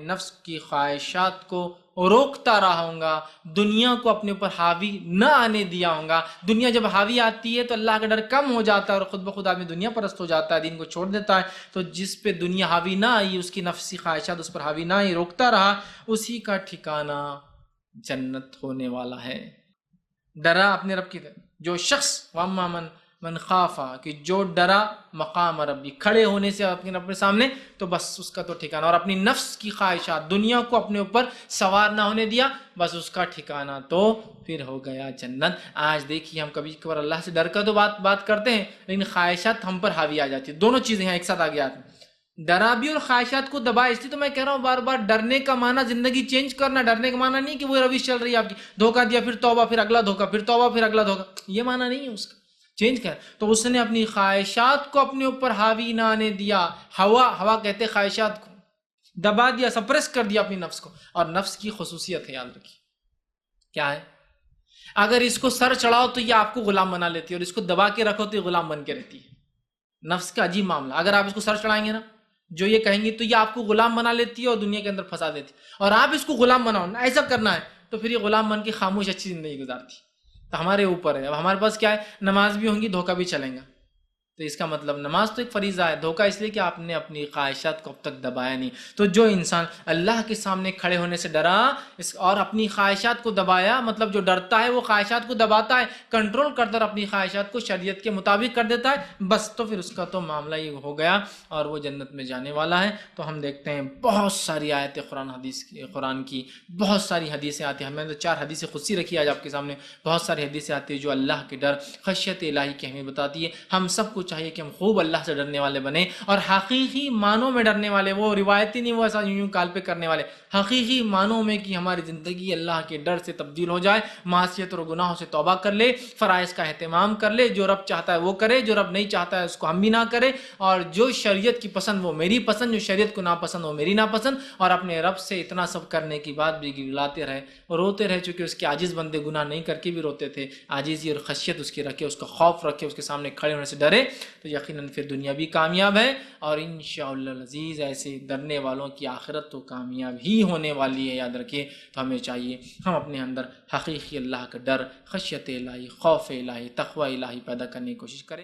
نفس کی خواہشات کو روکتا رہا ہوں گا، دنیا کو اپنے اوپر حاوی نہ آنے دیا ہوں گا۔ دنیا جب حاوی آتی ہے تو اللہ کا ڈر کم ہو جاتا ہے اور خود بخود آدمی دنیا پرست ہو جاتا ہے، دین کو چھوڑ دیتا ہے۔ تو جس پہ دنیا حاوی نہ آئی، اس کی نفسی خواہشات اس پر حاوی نہ آئی، روکتا رہا، اسی کا ٹھکانہ جنت ہونے والا ہے۔ ڈرا اپنے رب کی طرف جو شخص، واما من خافا، کہ جو ڈرا مقام ربی، کھڑے ہونے سے اپنے رب کے سامنے، تو بس اس کا تو ٹھکانہ، اور اپنی نفس کی خواہشات، دنیا کو اپنے اوپر سوار نہ ہونے دیا، بس اس کا ٹھکانہ تو پھر ہو گیا جنت۔ آج دیکھیے ہم کبھی کبھار اللہ سے ڈر کا تو بات کرتے ہیں، لیکن خواہشات ہم پر حاوی آ جاتی ہے۔ دونوں چیزیں ہیں ایک ساتھ آگے آتی ہیں، ڈرا بھی اور خواہشات کو دبائے۔ اس لیے تو میں کہہ رہا ہوں بار بار، ڈرنے کا معنی زندگی چینج کرنا، ڈرنے کا معنی نہیں کہ وہ روش چل رہی ہے آپ کی، دھوکہ دیا پھر توبہ، پھر اگلا دھوکہ، پھر توبہ، پھر اگلا دھوکہ، یہ معنی نہیں ہے اس کا، چینج کر۔ تو اس نے اپنی خواہشات کو اپنے اوپر حاوی نہ آنے دیا، ہوا کہتے خواہشات کو دبا دیا، سپریس کر دیا اپنی نفس کو۔ اور نفس کی خصوصیت ہے، یاد رکھیے کیا ہے، اگر اس کو سر چڑھاؤ تو یہ آپ کو غلام بنا لیتی ہے، اور اس کو دبا کے رکھو تو یہ غلام بن کے رہتی ہے۔ نفس کا عجیب معاملہ، اگر آپ اس کو سر چڑھائیں گے نا، جو یہ کہیں گی تو یہ آپ کو غلام بنا لیتی ہے اور دنیا کے اندر پھنسا دیتی ہے، اور آپ اس کو غلام بناؤ، ایسا کرنا ہے، تو پھر یہ غلام بن کے خاموش اچھی زندگی گزارتی۔ تو ہمارے اوپر ہے، اب ہمارے پاس کیا ہے، نماز بھی ہوں گی، دھوکہ بھی چلیں گا۔ تو اس کا مطلب نماز تو ایک فریضہ ہے، دھوکہ اس لیے کہ آپ نے اپنی خواہشات کو اب تک دبایا نہیں۔ تو جو انسان اللہ کے سامنے کھڑے ہونے سے ڈرا اور اپنی خواہشات کو دبایا، مطلب جو ڈرتا ہے وہ خواہشات کو دباتا ہے، کنٹرول کرتا اور اپنی خواہشات کو شریعت کے مطابق کر دیتا ہے، بس تو پھر اس کا تو معاملہ یہ ہو گیا اور وہ جنت میں جانے والا ہے۔ تو ہم دیکھتے ہیں بہت ساری آیتیں قرآن کی بہت ساری حدیثیں آتی ہیں، ہمیں تو 4 حدیثیں خصوصی رکھی آج آپ کے سامنے، بہت ساری حدیثیں آتی ہیں جو اللہ کے ڈر، خشیت الہی کی ہمیں بتاتی ہے۔ ہم سب کو چاہیے کہ ہم خوب اللہ سے ڈرنے والے بنیں، اور حقیقی معنوں میں ڈرنے والے، وہ روایتی نہیں، وہ ایسا یوں کال پہ کرنے والے، حقیقی معنوں میں کہ ہماری زندگی اللہ کے ڈر سے تبدیل ہو جائے، معصیت اور گناہوں سے توبہ کر لے، فرائض کا اہتمام کر لے، جو رب چاہتا ہے وہ کرے، جو رب نہیں چاہتا ہے اس کو ہم بھی نہ کرے، اور جو شریعت کی پسند وہ میری پسند، جو شریعت کو ناپسند وہ میری ناپسند، اور اپنے رب سے اتنا سب کرنے کی بعد بھی گڑگڑاتے رہے اور روتے رہے، چونکہ اس کے عاجز بندے گناہ نہیں کر کے بھی روتے تھے، عاجزی اور خشیت اس کی رکھے، اس کا خوف رکھے، اس کے سامنے کھڑے ہونے سے ڈرے، تو یقیناً پھر دنیا بھی کامیاب ہے، اور انشاءاللہ العزیز ایسے ڈرنے والوں کی آخرت تو کامیاب ہی ہونے والی ہے، یاد رکھیے۔ تو ہمیں چاہیے ہم اپنے اندر حقیقی اللہ کا ڈر، خشیت الہی، خوف الہی، تقوی الہی پیدا کرنے کی کوشش کریں۔